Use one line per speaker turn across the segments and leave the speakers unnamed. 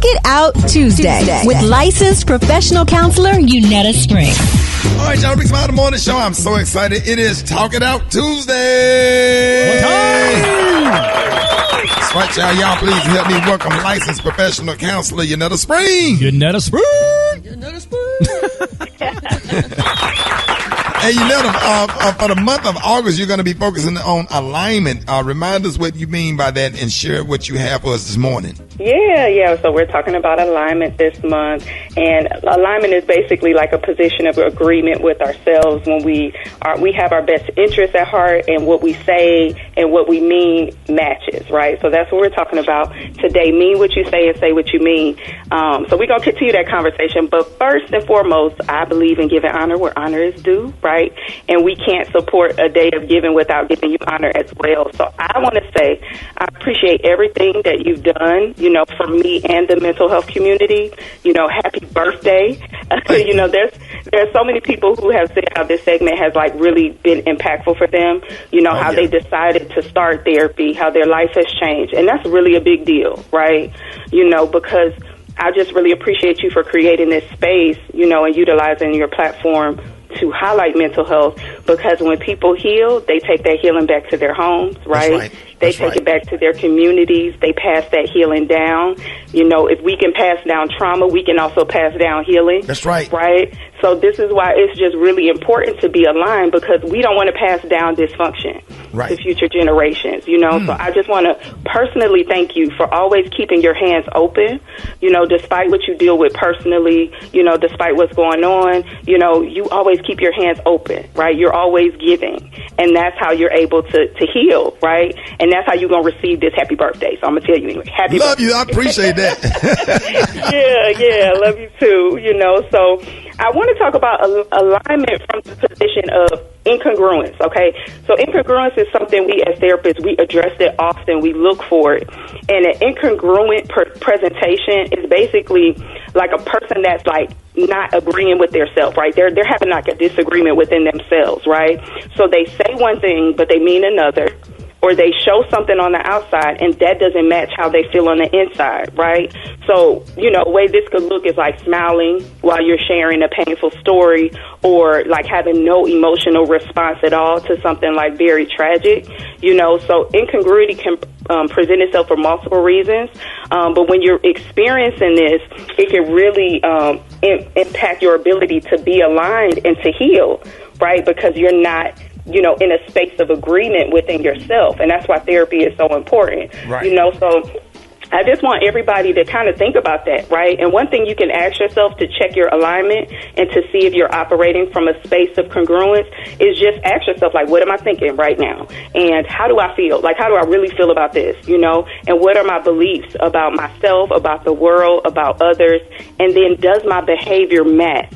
It Out Tuesday with licensed professional counselor Unetta Spring.
All right, y'all, Rickey Smiley Morning Show. I'm so excited. It is Talk It Out Tuesday.
What time?
That's right, y'all. Y'all, please help me welcome licensed professional counselor Unetta Spring.
Unetta Spring.
Unetta Spring.
Hey, Unetta, for the month of August, you're going to be focusing on alignment. Remind us what you mean by that and share what you have for us this morning.
Yeah. So we're talking about alignment this month, and alignment is basically like a position of agreement with ourselves when we have our best interests at heart, and what we say and what we mean matches, right? So that's what we're talking about today. Mean what you say and say what you mean. So we're going to continue that conversation, but first and foremost, I believe in giving honor where honor is due, right? And we can't support a day of giving without giving you honor as well. So I want to say I appreciate everything that you've done, for me and the mental health community. Happy birthday. There's so many people who have said how this segment has really been impactful for them, how they decided to start therapy, how their life has changed. And that's really a big deal, right? Because I just really appreciate you for creating this space, and utilizing your platform to highlight mental health, because when people heal, they take that healing back to their homes, right? They take it back to their communities. They pass that healing down. If we can pass down trauma, we can also pass down healing.
That's right.
Right? So this is why it's just really important to be aligned, because we don't want to pass down dysfunction to future generations, So I just want to personally thank you for always keeping your hands open, despite what you deal with personally, despite what's going on, you always keep your hands open, right? You're always giving, and that's how you're able to heal, right? And that's how you're going to receive this happy birthday. So I'm going to tell you anyway. Happy
Love
birthday.
you. I appreciate that.
Yeah. Love you too, So I want to talk about alignment from the position of incongruence, okay? So incongruence is something we as therapists, we address it often, we look for it. And an incongruent presentation is basically like a person that's not agreeing with their self, right? They're having a disagreement within themselves, right? So they say one thing, but they mean another. Or they show something on the outside, and that doesn't match how they feel on the inside, right? So, a way this could look is like smiling while you're sharing a painful story, or having no emotional response at all to something very tragic, So incongruity can present itself for multiple reasons, but when you're experiencing this, it can really impact your ability to be aligned and to heal, right? Because you're not in a space of agreement within yourself. And that's why therapy is so important.
Right.
So I just want everybody to kind of think about that, right? And one thing you can ask yourself to check your alignment and to see if you're operating from a space of congruence is just ask yourself, what am I thinking right now? And how do I feel? How do I really feel about this, And what are my beliefs about myself, about the world, about others? And then does my behavior match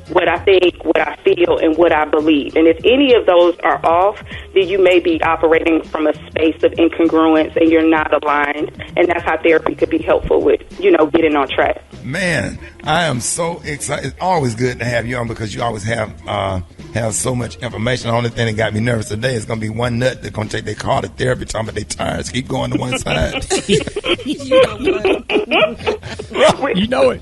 what I think, what I feel, and what I believe? And if any of those are off, then you may be operating from a space of incongruence and you're not aligned. And that's how therapy could be helpful with, getting on track.
Man, I am so excited. It's always good to have you on, because you always have so much information. The only thing that got me nervous today is going to be one nut that's going to take their car to therapy, talking about their tires keep going to one side.
You know it.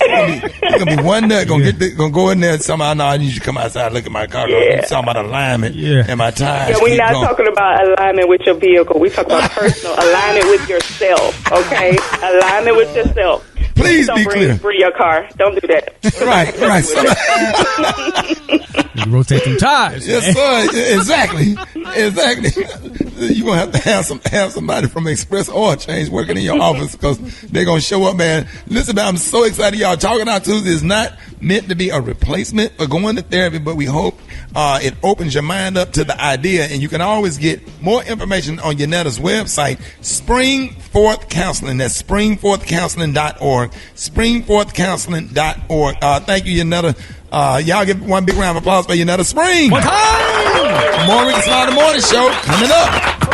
It's gonna be one nut gonna go in there and somehow. No, I need you to come outside and look at my car. You're talking about alignment and my tires.
Yeah, we're not talking about alignment with your vehicle. We talk about personal alignment with yourself. Okay, alignment with yourself.
Please
don't
be clear.
Bring your car. Don't do that.
Right.
You rotate them tires.
Yes, sir. Exactly. You're going to have somebody from Express Oil Change working in your office, because they're going to show up, man. Listen, man, I'm so excited. Y'all, Talking Out Tuesday is not meant to be a replacement for going to therapy, but we hope it opens your mind up to the idea. And you can always get more information on Unetta's website, Springforth Counseling. That's springforthcounseling.org. Springforthcounseling.org. Thank you, Unetta. Y'all give one big round of applause for Unetta Spring.
What time?
More Rickey Smiley Morning Show coming up.